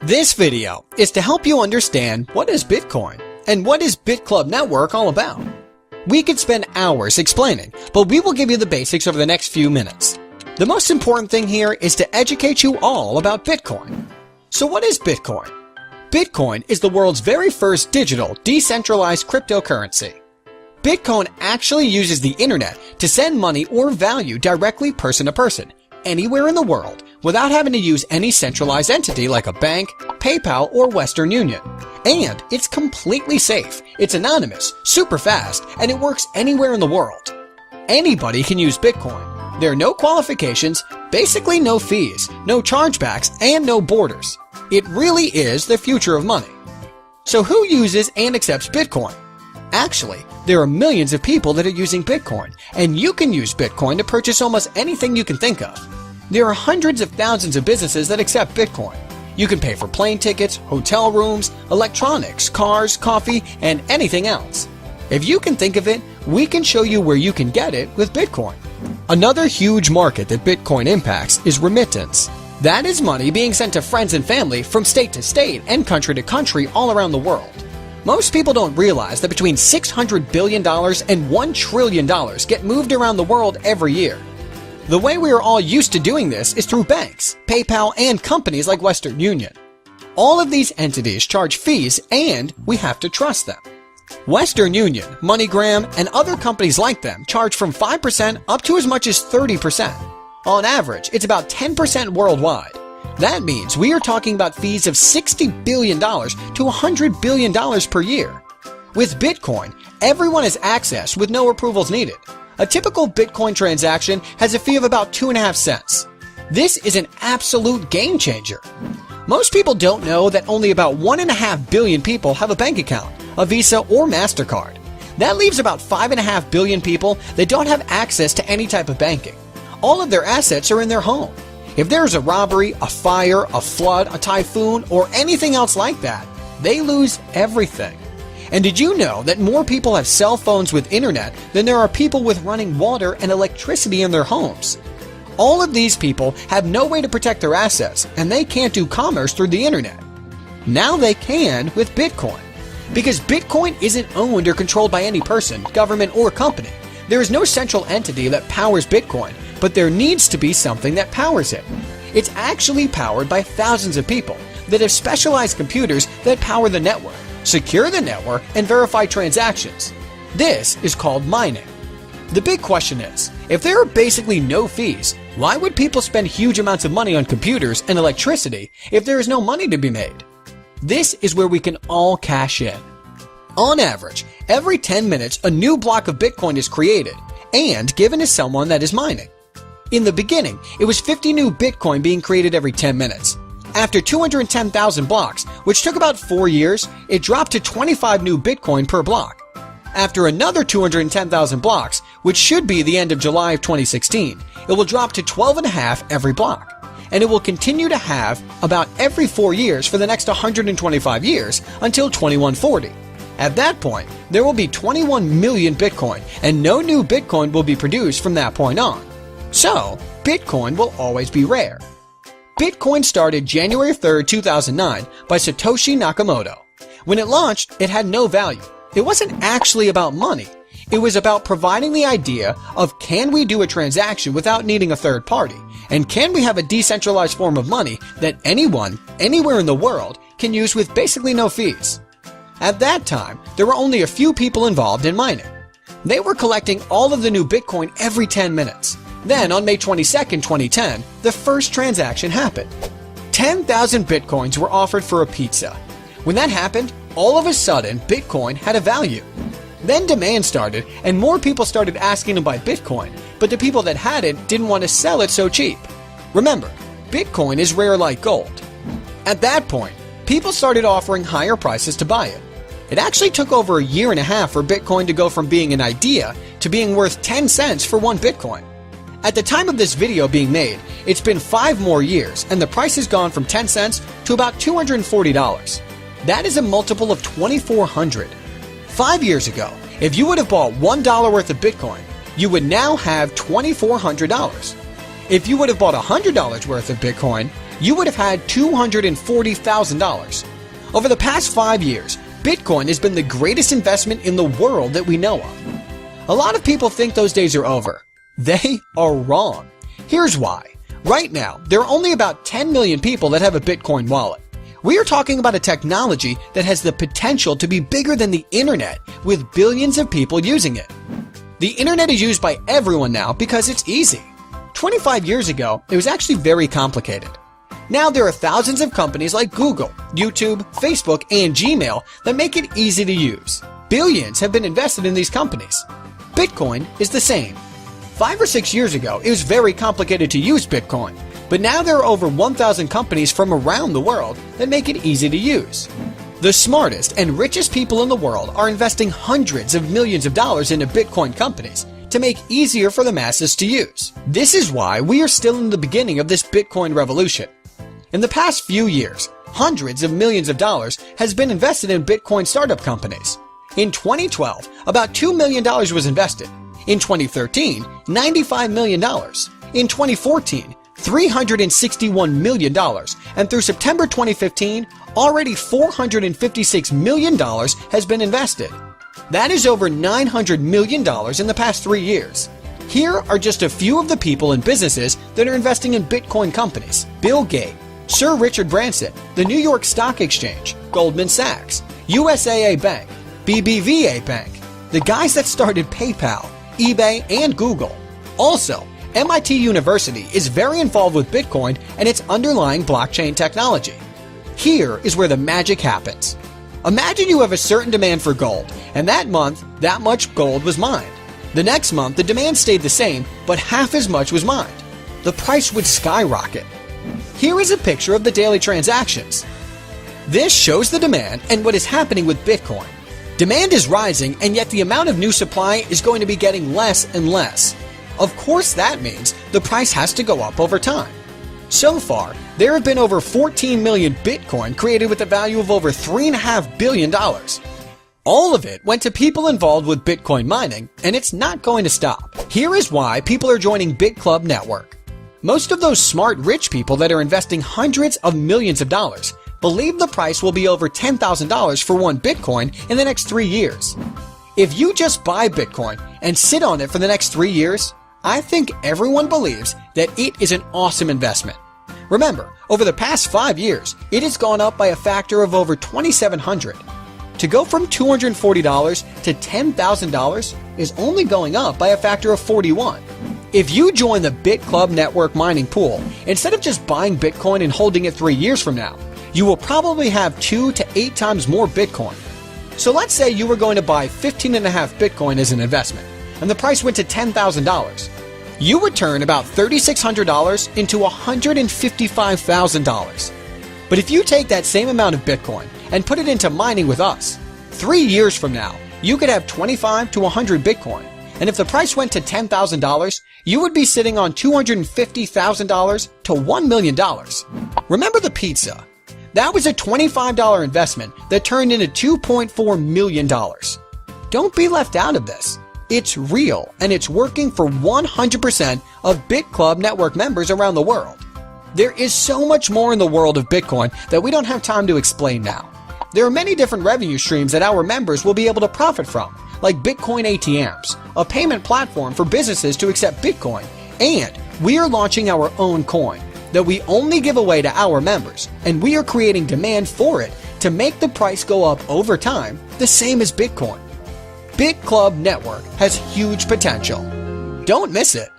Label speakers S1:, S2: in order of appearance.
S1: This video is to help you understand what is Bitcoin and what is BitClub network all about. We could spend hours explaining, but we will give you the basics over the next few minutes. The most important thing here is to educate you all about Bitcoin. So what is Bitcoin? Bitcoin is the world's very first digital, decentralized cryptocurrency. Bitcoin actually uses the internet to send money or value directly person to person, anywhere in the world, without having to use any centralized entity like a bank, PayPal, or Western Union. And it's completely safe, it's anonymous, super fast, and it works anywhere in the world. Anybody can use Bitcoin. There are no qualifications, basically no fees, no chargebacks, and no borders. It really is the future of money. So who uses and accepts Bitcoin? Actually, there are millions of people that are using Bitcoin, and you can use Bitcoin to purchase almost anything you can think of. There are hundreds of thousands of businesses that accept Bitcoin. You can pay for plane tickets, hotel rooms, electronics, cars, coffee, and anything else. If you can think of it, we can show you where you can get it with Bitcoin. Another huge market that Bitcoin impacts is remittance. That is money being sent to friends and family from state to state and country to country all around the world. Most people don't realize that between $600 billion and $1 trillion get moved around the world every year. The way we are all used to doing this is through banks, PayPal, and companies like Western Union. All of these entities charge fees and we have to trust them. Western Union, MoneyGram, and other companies like them charge from 5% up to as much as 30%. On average, it's about 10% worldwide. That means we are talking about fees of $60 billion to $100 billion per year. With Bitcoin, everyone has access with no approvals needed. A typical Bitcoin transaction has a fee of about 2.5 cents. This is an absolute game changer. Most people don't know that only about 1.5 billion people have a bank account, a Visa or MasterCard. That leaves about 5.5 billion people that don't have access to any type of banking. All of their assets are in their home. If there is a robbery, a fire, a flood, a typhoon, or anything else like that, they lose everything. And did you know that more people have cell phones with internet than there are people with running water and electricity in their homes? All of these people have no way to protect their assets, and they can't do commerce through the internet. Now they can with Bitcoin. Because Bitcoin isn't owned or controlled by any person, government, or company. There is no central entity that powers Bitcoin, but there needs to be something that powers it. It's actually powered by thousands of people that have specialized computers that power the network, secure the network, and verify transactions. This is called mining. The big question is, if there are basically no fees, why would people spend huge amounts of money on computers and electricity if there is no money to be made? This is where we can all cash in. On average, every 10 minutes a new block of Bitcoin is created and given to someone that is mining. In the beginning, it was 50 new Bitcoin being created every 10 minutes. After 210,000 blocks, which took about 4 years, it dropped to 25 new Bitcoin per block. After another 210,000 blocks, which should be the end of July of 2016, it will drop to 12.5 every block. And it will continue to have about every 4 years for the next 125 years until 2140. At that point, there will be 21 million Bitcoin, and no new Bitcoin will be produced from that point on. So, Bitcoin will always be rare. Bitcoin started January 3, 2009 by Satoshi Nakamoto. When it launched, it had no value. It wasn't actually about money. It was about providing the idea of can we do a transaction without needing a third party? And can we have a decentralized form of money that anyone, anywhere in the world, can use with basically no fees? At that time, there were only a few people involved in mining. They were collecting all of the new Bitcoin every 10 minutes. Then, on May 22, 2010, the first transaction happened. 10,000 Bitcoins were offered for a pizza. When that happened, all of a sudden, Bitcoin had a value. Then demand started, and more people started asking to buy Bitcoin, but the people that had it didn't want to sell it so cheap. Remember, Bitcoin is rare like gold. At that point, people started offering higher prices to buy it. It actually took over a year and a half for Bitcoin to go from being an idea to being worth 10 cents for one Bitcoin. At the time of this video being made, it's been 5 more years and the price has gone from 10 cents to about $240. That is a multiple of 2,400. 5 years ago, if you would have bought $1 worth of Bitcoin, you would now have $2,400. If you would have bought $100 worth of Bitcoin, you would have had $240,000. Over the past 5 years, Bitcoin has been the greatest investment in the world that we know of. A lot of people think those days are over. They are wrong. Here's why. Right now, there are only about 10 million people that have a Bitcoin wallet. We are talking about a technology that has the potential to be bigger than the internet, with billions of people using it. The internet is used by everyone now because it's easy. 25 years ago, it was actually very complicated. Now there are thousands of companies like Google, YouTube, Facebook, and Gmail that make it easy to use. Billions have been invested in these companies. Bitcoin is the same. 5 or 6 years ago, it was very complicated to use Bitcoin, but now there are over 1,000 companies from around the world that make it easy to use. The smartest and richest people in the world are investing hundreds of millions of dollars into Bitcoin companies to make easier for the masses to use. This is why we are still in the beginning of this Bitcoin revolution. In the past few years, hundreds of millions of dollars has been invested in Bitcoin startup companies. In 2012, about $2 million was invested. In 2013, $95 million. In 2014, $361 million. And through September 2015, already $456 million has been invested. That is over $900 million in the past 3 years. Here are just a few of the people and businesses that are investing in Bitcoin companies. Bill Gates, Sir Richard Branson, the New York Stock Exchange, Goldman Sachs, USAA Bank, BBVA Bank, the guys that started PayPal, eBay, and Google. Also, MIT University is very involved with Bitcoin and its underlying blockchain technology. Here is where the magic happens. Imagine you have a certain demand for gold, and that month, that much gold was mined. The next month, the demand stayed the same, but half as much was mined. The price would skyrocket. Here is a picture of the daily transactions. This shows the demand and what is happening with Bitcoin. Demand is rising, and yet the amount of new supply is going to be getting less and less. Of course, that means the price has to go up over time. So far, there have been over 14 million Bitcoin created with a value of over $3.5 billion. All of it went to people involved with Bitcoin mining, and it's not going to stop. Here is why people are joining BitClub network. Most of those smart rich people that are investing hundreds of millions of dollars believe the price will be over $10,000 for one Bitcoin in the next 3 years. If you just buy Bitcoin and sit on it for the next 3 years, I think everyone believes that it is an awesome investment. Remember, over the past 5 years, it has gone up by a factor of over 2,700. To go from $240 to $10,000 is only going up by a factor of 41. If you join the BitClub network mining pool, instead of just buying Bitcoin and holding it 3 years from now, you will probably have 2 to 8 times more Bitcoin. So let's say you were going to buy 15.5 Bitcoin as an investment, and the price went to $10,000. You would turn about $3,600 into $155,000. But if you take that same amount of Bitcoin and put it into mining with us, 3 years from now, you could have 25 to 100 Bitcoin. And if the price went to $10,000, you would be sitting on $250,000 to $1 million. Remember the pizza? That was a $25 investment that turned into $2.4 million. Don't be left out of this. It's real, and it's working for 100% of BitClub network members around the world. There is so much more in the world of Bitcoin that we don't have time to explain now. There are many different revenue streams that our members will be able to profit from, like Bitcoin ATMs, a payment platform for businesses to accept Bitcoin, and we are launching our own coin that we only give away to our members, and we are creating demand for it to make the price go up over time, the same as Bitcoin. BitClub Network has huge potential. Don't miss it.